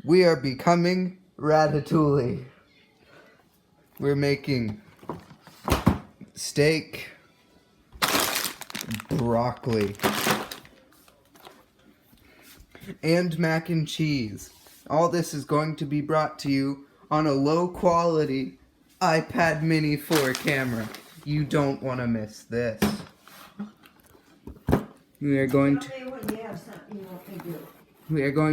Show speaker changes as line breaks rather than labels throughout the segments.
We are becoming Ratatouille. We're making steak, broccoli, and mac and cheese. All this is going to be brought to you on a low quality iPad mini 4 camera. You don't want to miss this. We are going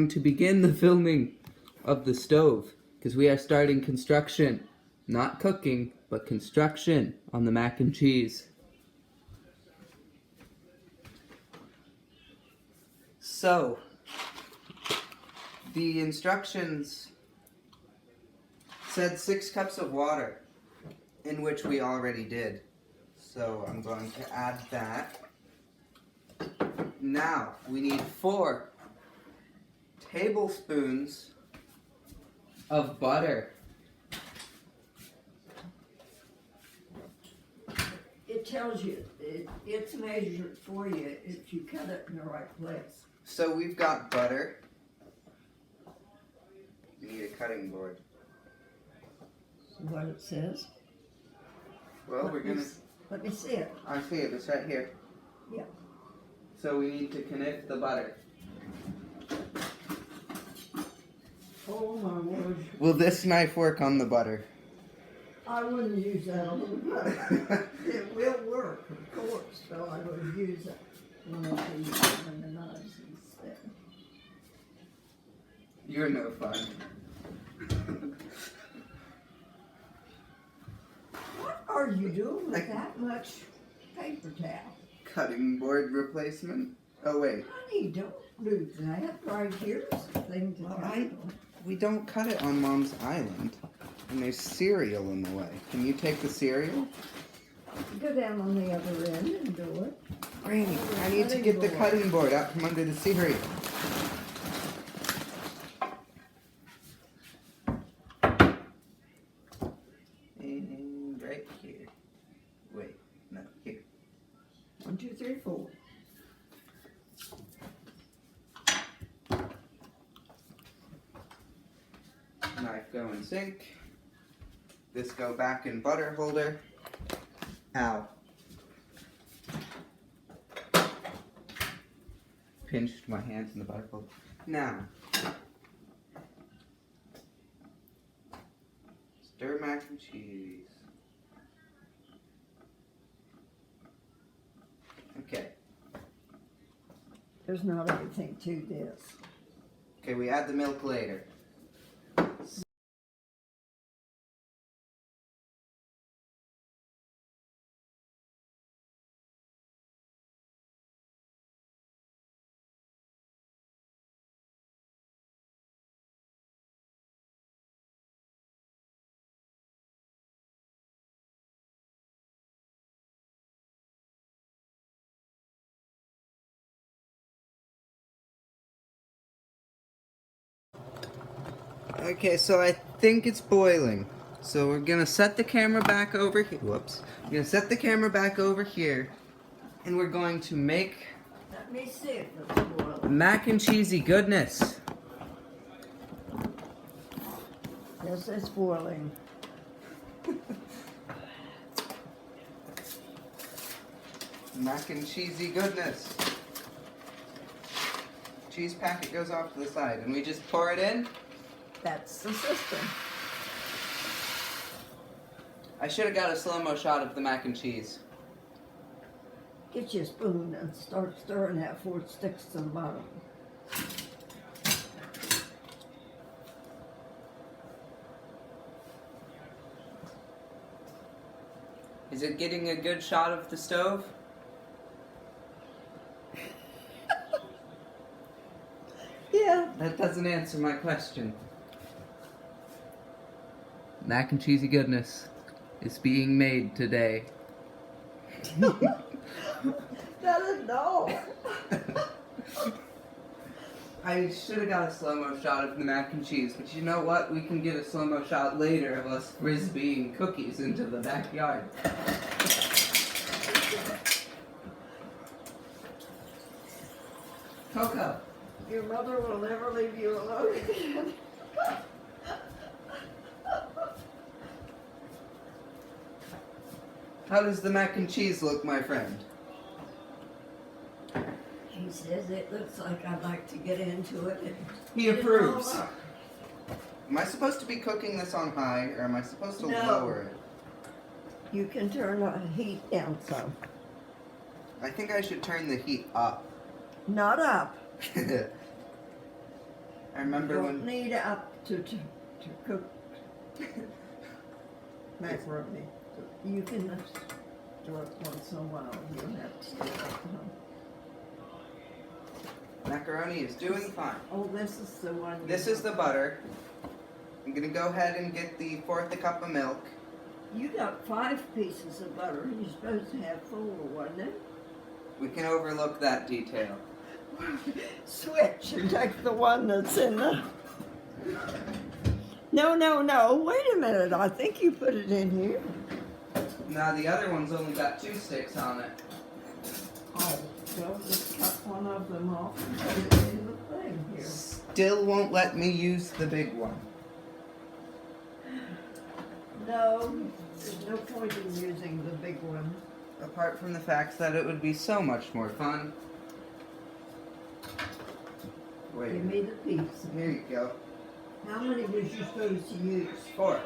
to begin the filming of the stove because we are starting construction, not cooking, but construction on the mac and cheese. So, the instructions said 6 cups of water, in which we already did. So I'm going to add that. Now, we need 4 tablespoons of butter.
It tells you, it's measured for you if you cut it in the right place.
So we've got butter. We need a cutting board.
What it says.
Well,
Let me see it.
I see it. It's right here.
Yeah.
So we need to connect the butter.
Oh my word.
Will this knife work on the butter?
I wouldn't use that on the butter. It will work, of course, so I would use it when the knives instead.
You're no fun.
What are you doing with that much paper towel?
Cutting board replacement? Oh wait.
Honey, don't do that. Right here's the thing to cut.
We don't cut it on Mom's island. And there's cereal in the way. Can you take the cereal?
Go down on the other end and do it.
Granny, I need to get the cutting board out from under the cereal. And right here. Wait, no, here.
1, 2, 3, 4.
Knife go in sink. This go back in butter holder. Ow. Pinched my hands in the butter holder. Now, stir mac and cheese. Okay.
There's not everything to this.
Okay, we add the milk later. Okay, so I think it's boiling. So we're gonna set the camera back over here. Whoops. We're gonna set the camera back over here, and we're going to make
Let me see if it's boiling.
mac and cheesy goodness.
Yes, it's boiling.
Mac and cheesy goodness. Cheese packet goes off to the side, and we just pour it in.
That's the system.
I should have got a slow-mo shot of the mac and cheese.
Get you a spoon and start stirring that before it sticks to the bottom.
Is it getting a good shot of the stove?
Yeah.
That doesn't answer my question. Mac and cheesy goodness is being made today.
That is no.
I should have got a slow-mo shot of the mac and cheese, but you know what? We can get a slow-mo shot later of us frisbeeing cookies into the backyard. Coco.
Your mother will never leave you alone again.
How does the mac and cheese look, my friend?
He says it looks like I'd like to get into it. And
He
get it all
approves.
up.
Am I supposed to be cooking this on high, or am I supposed to
No.
lower it?
You can turn the heat down some.
I think I should turn the heat up.
Not up.
I remember
Don't
when...
need up to cook macaroni. You can just do it once in a while. You don't have to do it all the time.
Macaroni is doing fine.
Oh, this is the one.
This is the butter. I'm gonna go ahead and get the 1/4 cup of milk.
You got 5 pieces of butter. You're supposed to have 4, wasn't it?
We can overlook that detail.
Switch and take the one that's in the... No. Wait a minute. I think you put it in here.
Now the other one's only got 2 sticks on it.
Oh, well, just cut one of them off and put it in the thing here.
Still won't let me use the big one.
No, there's no point in using the big one.
Apart from the fact that it would be so much more fun. Wait.
Give me the piece.
Here you go.
How many was you supposed to use?
4.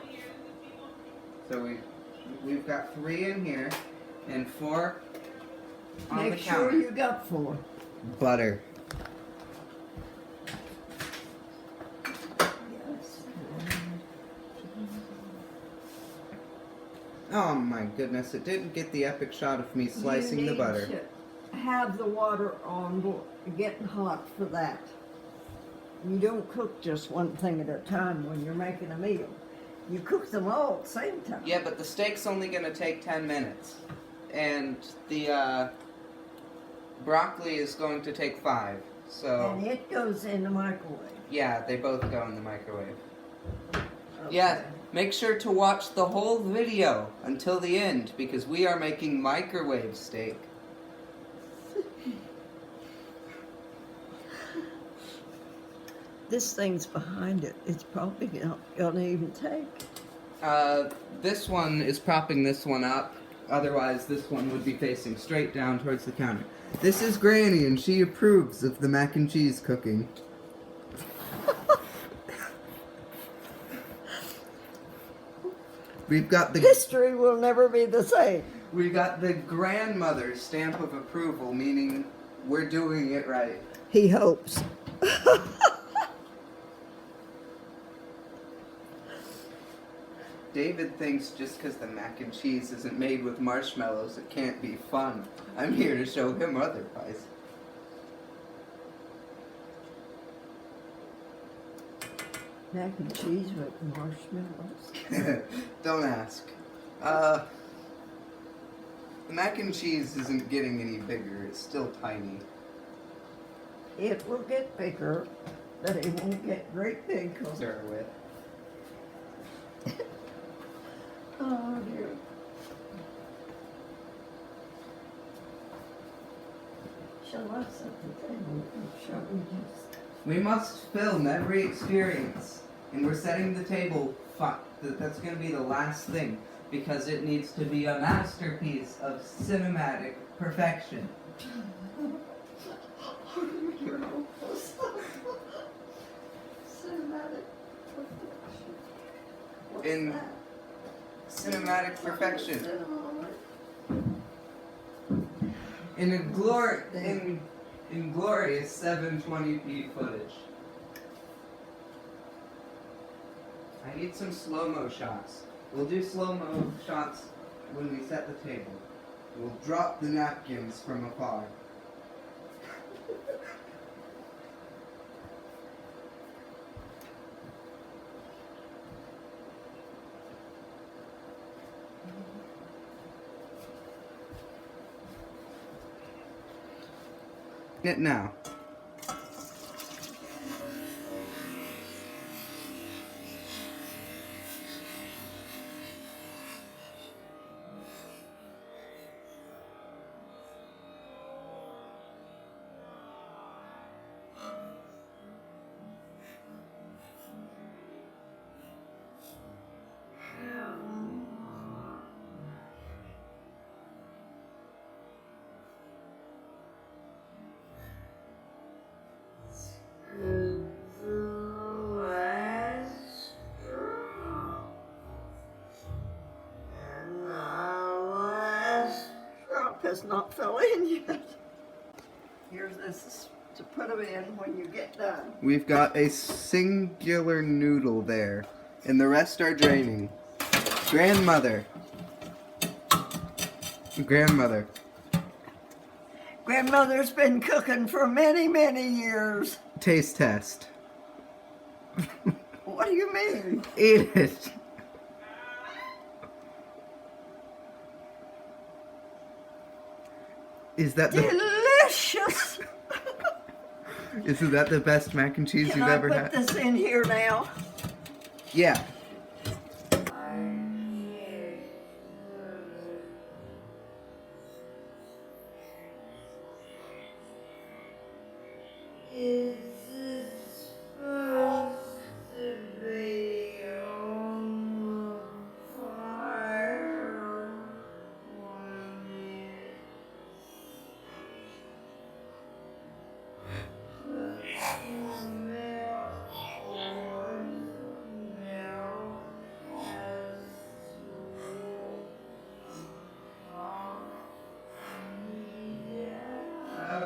So we've got 3 in here and 4 on the
Make
counter.
sure you got 4.
Butter.
Yes.
Oh my goodness, it didn't get the epic shot of me slicing
You
the
need
butter.
to have the water on board, getting hot for that. You don't cook just one thing at a time when you're making a meal. You cook them all at the same time.
Yeah, but the steak's only gonna take 10 minutes. And the broccoli is going to take 5. So,
And it goes in the microwave.
yeah, they both go in the microwave.
Okay.
Yeah, make sure to watch the whole video until the end because we are making microwave steak.
This thing's behind it. It's probably not gonna even take.
This one is propping this one up. Otherwise, this one would be facing straight down towards the counter. This is Granny, and she approves of the mac and cheese cooking. We've got the
History will never be the same.
we got the grandmother's stamp of approval, meaning we're doing it right.
He hopes.
David thinks just because the mac and cheese isn't made with marshmallows, it can't be fun. I'm here to show him otherwise.
Mac and cheese with marshmallows.
Don't ask. The mac and cheese isn't getting any bigger. It's still tiny.
It will get bigger, but it won't get great big.
Stir with.
Oh dear. Shall I set the table? Or shall we just?
We must film every experience, and we're setting the table. That's going to be the last thing because it needs to be a masterpiece of cinematic perfection.
Cinematic perfection. What's
In
that?
cinematic perfection.
Cinema.
In glorious 720p footage. I need some slow-mo shots. We'll do slow-mo shots when we set the table. We'll drop the napkins from afar. It now.
has not fell in yet. Here's this to put them in when you get done.
We've got a singular noodle there, and the rest are draining. Grandmother.
Grandmother's been cooking for many, many years.
Taste test.
What do you mean?
Eat it. Is that the
Delicious!
Isn't that the best mac and cheese
Can
you've
I
ever
put
had?
this in here now?
Yeah.
Is this supposed to be on the fire?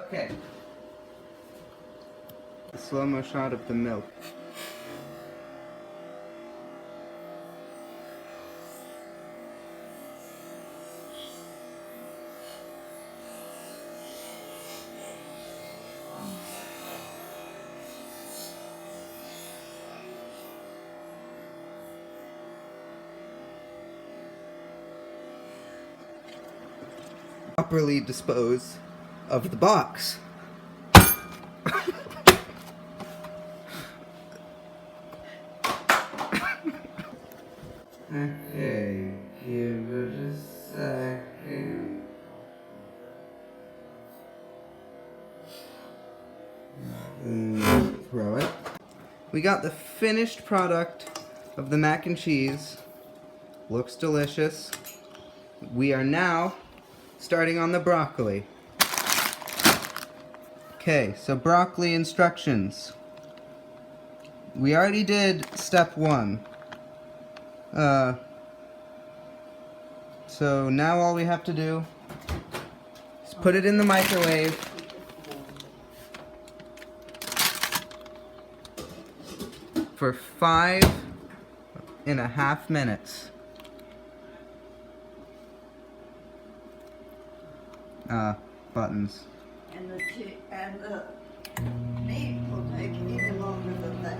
Okay. A slow-mo shot of the milk. Properly dispose of the box. Okay, give it a second. Throw it. We got the finished product of the mac and cheese. Looks delicious. We are now starting on the broccoli. Okay, so broccoli instructions. We already did step 1. So now all we have to do is put it in the microwave. For 5.5 minutes. Buttons.
And the meat will take even longer than that.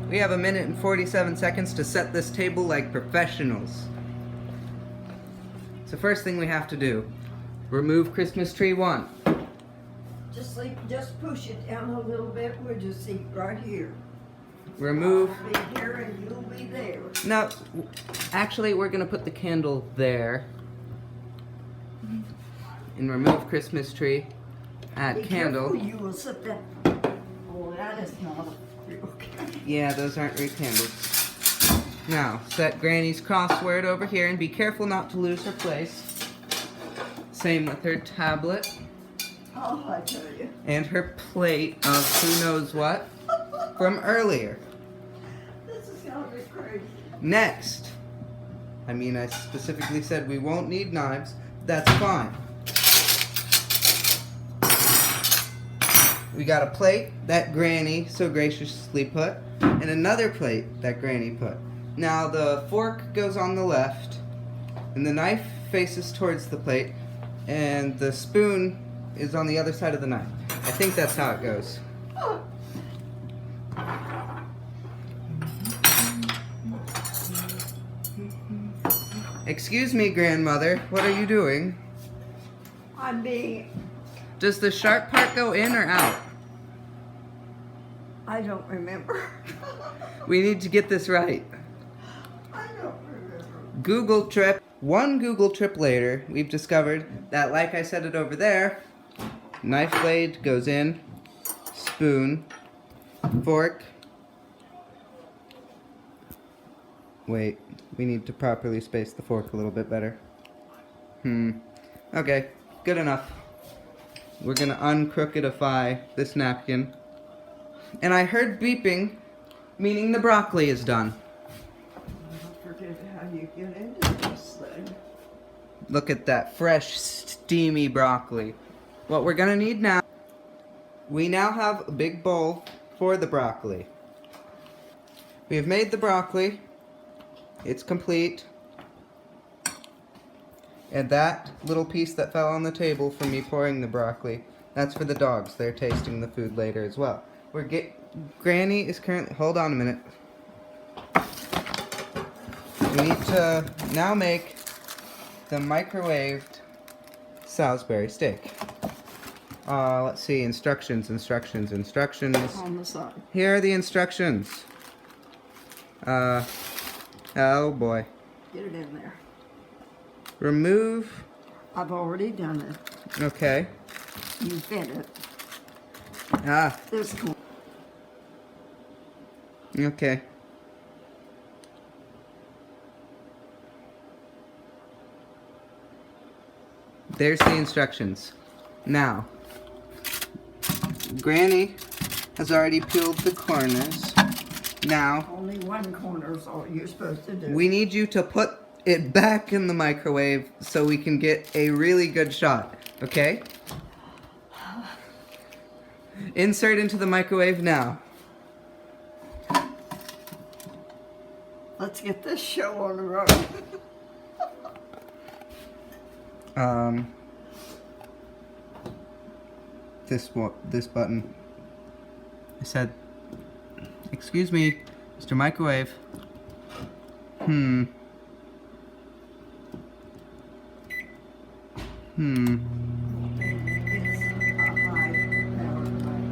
We have 1 minute and 47 seconds to set this table like professionals. So first thing we have to do, remove Christmas tree 1.
Just push it down a little bit. We'll just eat right here.
Remove.
I'll be here and you'll be there.
No, actually we're gonna put the candle there. And remove Christmas tree. Add
Be
candle.
careful, you will sit there. Oh, that is not a real candle.
Yeah, those aren't real candles. Now, set Granny's crossword over here and be careful not to lose her place. Same with her tablet.
Oh, I tell you.
And her plate of who knows what from earlier.
This is gonna be crazy.
Next. I mean, I specifically said we won't need knives. That's fine. We got a plate that Granny so graciously put, and another plate that Granny put. Now the fork goes on the left, and the knife faces towards the plate, and the spoon is on the other side of the knife. I think that's how it goes.
Oh.
Excuse me, grandmother. What are you doing?
I'm being.
Does the sharp part go in or out?
I don't remember.
We need to get this right.
I don't remember.
Google trip. One Google trip later, we've discovered that, like I said it over there, knife blade goes in, spoon, fork. Wait, we need to properly space the fork a little bit better. Okay, good enough. We're gonna uncrookedify this napkin. And I heard beeping, meaning the broccoli is done.
I forget how you get into this thing.
Look at that fresh, steamy broccoli. What we're gonna need now, we now have a big bowl for the broccoli. We have made the broccoli. It's complete. And that little piece that fell on the table from me pouring the broccoli, that's for the dogs. They're tasting the food later as well. Granny is currently, hold on a minute. We need to now make the microwaved Salisbury steak. Let's see, instructions.
On the side.
Here are the instructions. Oh boy.
Get it in there.
Remove,
I've already done it.
okay.
You fed it. This corner.
Okay. There's the instructions. Now, Granny has already peeled the corners. Now,
Only one corner is all you're supposed to do.
we need you to put it back in the microwave so we can get a really good shot, okay? Insert into the microwave now.
Let's get this show on the road.
This button. I said, excuse me, Mr. Microwave.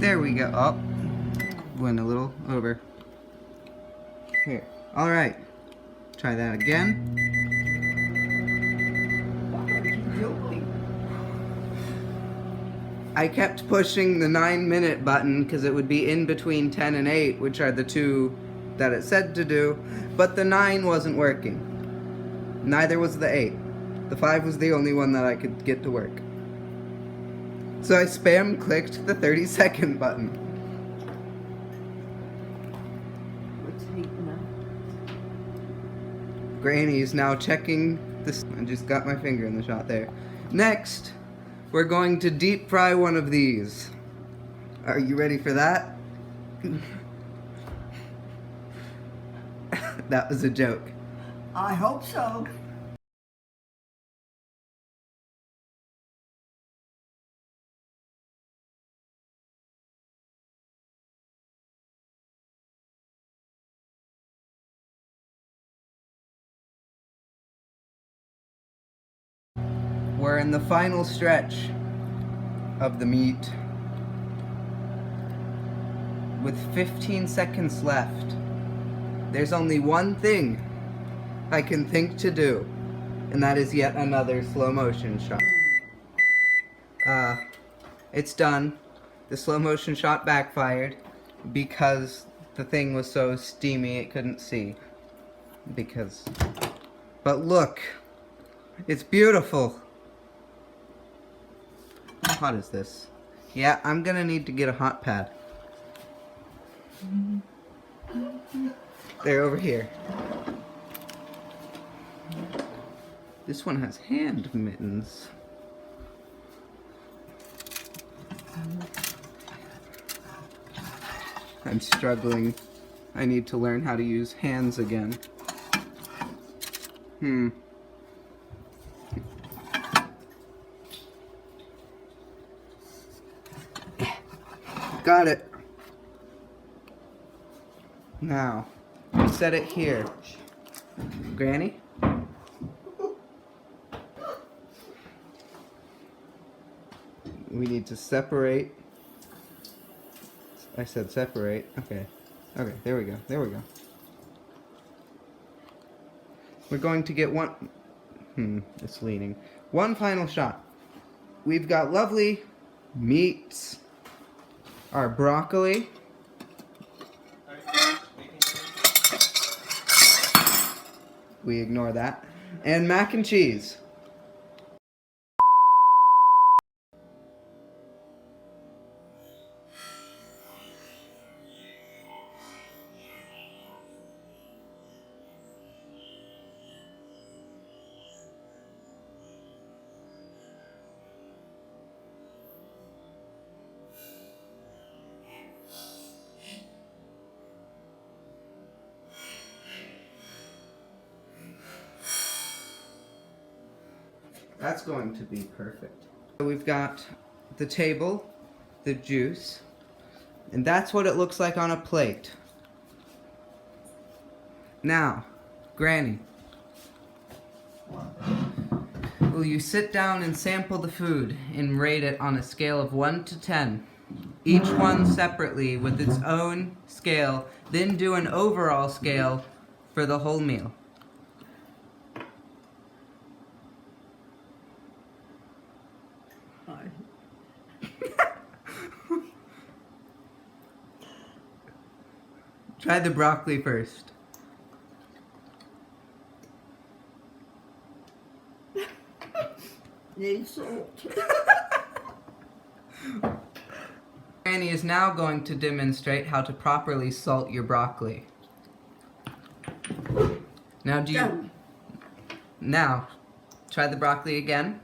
There we go. Oh, went a little over. Here. All right. Try that again.
What are you doing?
I kept pushing the 9-minute button because it would be in between 10 and 8, which are the two that it said to do, but the 9 wasn't working. Neither was the 8. The 5 was the only one that I could get to work. So I spam clicked the 30-second button.
What's heating up?
Granny is now checking this. I just got my finger in the shot there. Next, we're going to deep fry one of these. Are you ready for that? That was a joke.
I hope so.
We're in the final stretch of the meat. With 15 seconds left, there's only one thing I can think to do, and that is yet another slow motion shot. It's done. The slow motion shot backfired because the thing was so steamy it couldn't see. But look, it's beautiful. How hot is this? Yeah, I'm gonna need to get a hot pad. They're over here. This one has hand mittens. I'm struggling. I need to learn how to use hands again. Got it. Now, set it here. Granny? we need to separate. I said separate. Okay. Okay, there we go. There we go. We're going to get one... it's leaning. One final shot. We've got lovely meats. Our broccoli. We ignore that. And mac and cheese. That's going to be perfect. So we've got the table, the juice, and that's what it looks like on a plate. Now, Granny, will you sit down and sample the food and rate it on a scale of 1 to 10? Each one separately with its own scale, then do an overall scale for the whole meal. Try the broccoli first.
Need salt.
Granny is now going to demonstrate how to properly salt your broccoli. Now do you...
Done.
Now, try the broccoli again.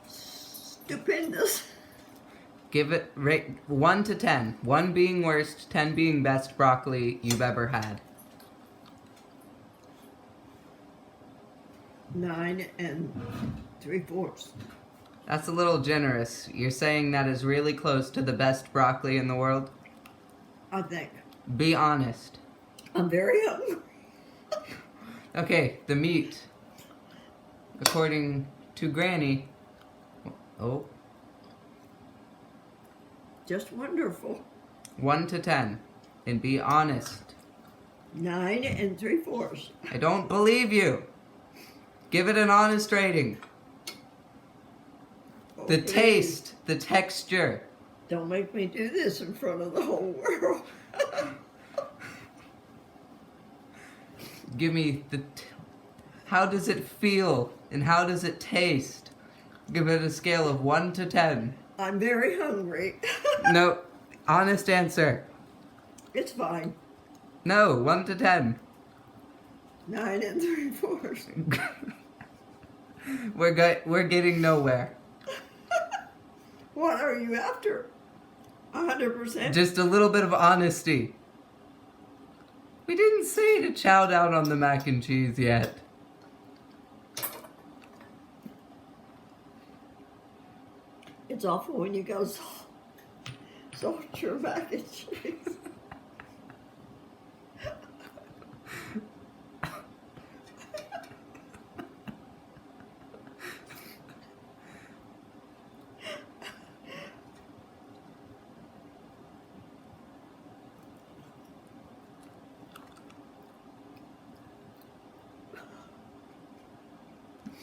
Stupendous.
Give it rate 1 to 10. 1 being worst, 10 being best broccoli you've ever had.
9 3/4.
That's a little generous. You're saying that is really close to the best broccoli in the world?
I think.
Be honest.
I'm very hungry.
Okay, the meat. According to Granny... Oh.
Just wonderful.
1 to 10. And be honest.
9 3/4.
I don't believe you. Give it an honest rating. The
Okay.
taste, the texture.
Don't make me do this in front of the whole world.
Give me the... How does it feel? And how does it taste? Give it a scale of 1 to 10.
I'm very hungry.
No, honest answer.
It's fine.
No, 1 to 10.
9 3/4.
We're getting nowhere.
What are you after? 100%?
Just a little bit of honesty. We didn't say to chow down on the mac and cheese yet.
It's awful when you go salt your mac and cheese.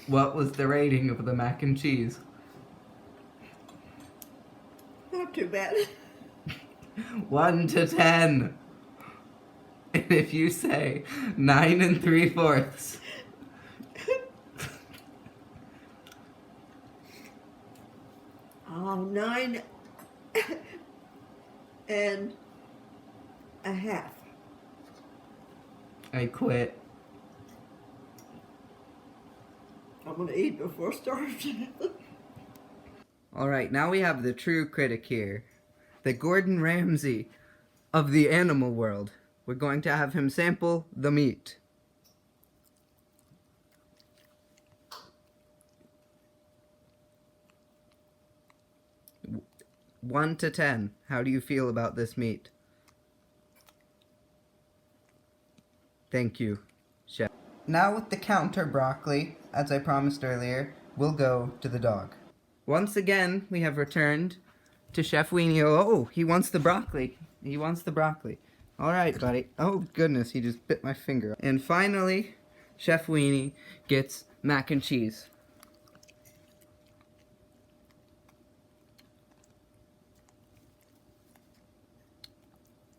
What was the rating of the mac and cheese?
Not too bad.
1 to 10. And if you say 9 3/4.
9 and a half.
I quit.
I'm gonna eat before starving.
Alright, now we have the true critic here. The Gordon Ramsay of the animal world. We're going to have him sample the meat. W- 1 to 10. How do you feel about this meat? Thank you, Chef. now with the counter broccoli, as I promised earlier, we'll go to the dog. Once again, we have returned to Chef Weenie. Oh, he wants the broccoli. He wants the broccoli. All right, buddy. Oh, goodness, he just bit my finger. And finally, Chef Weenie gets mac and cheese.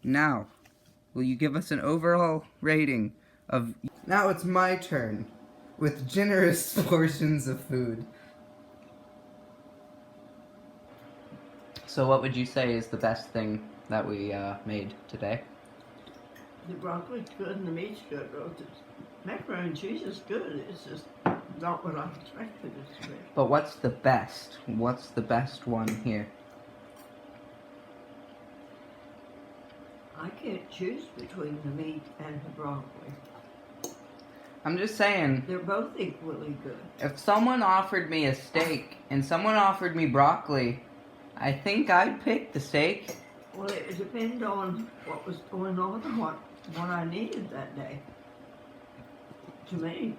Now, will you give us an overall rating of... Now it's my turn, with generous portions of food. So what would you say is the best thing that we made today?
The broccoli's good and the meat's good. The macaroni and cheese is good. It's just not what I expected it to be.
But what's the best? What's the best one here?
I can't choose between the meat and the broccoli.
I'm just saying,
They're both equally good.
if someone offered me a steak and someone offered me broccoli, I think I'd pick the steak.
Well, it depends on what was going on and what I needed that day. To me,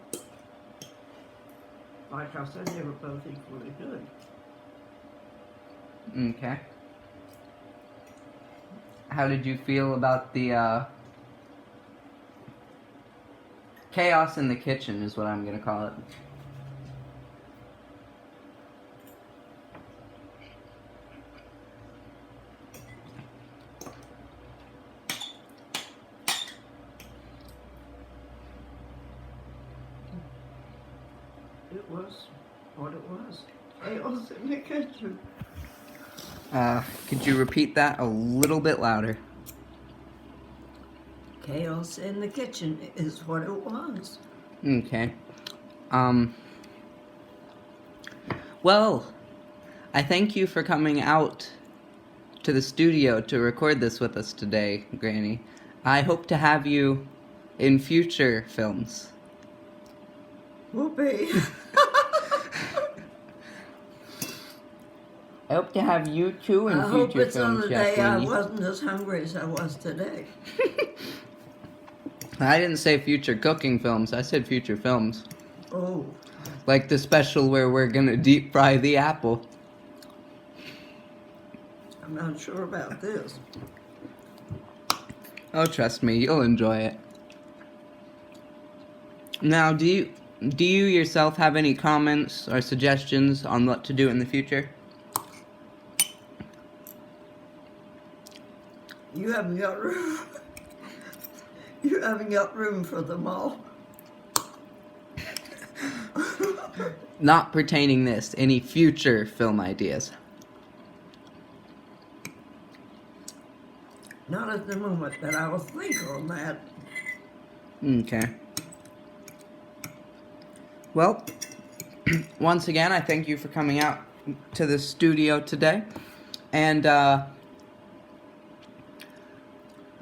like I said, they were both equally good.
Okay. How did you feel about the chaos in the kitchen is what I'm gonna call it.
It was what it was. Chaos in the kitchen.
Could you repeat that a little bit louder?
Chaos in the kitchen is what it was.
Okay. Well, I thank you for coming out to the studio to record this with us today, Granny. I hope to have you in future films.
Whoopee.
I hope to have you too in
I hope
future
it's on
films,
the day I
Jacqueline.
wasn't as hungry as I was today.
I didn't say future cooking films, I said future films.
Oh.
Like the special where we're gonna deep fry the apple.
I'm not sure about this.
Oh, trust me, you'll enjoy it. Now, do you yourself have any comments or suggestions on what to do in the future?
You haven't got room. You haven't got room for them all.
Not pertaining this, any future film ideas?
Not at the moment, but I will think on that.
Okay. Well, once again, I thank you for coming out to the studio today. And,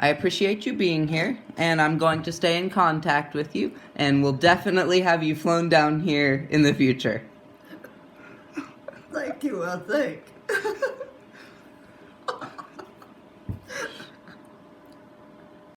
I appreciate you being here, and I'm going to stay in contact with you, and we'll definitely have you flown down here in the future.
Thank you, I think.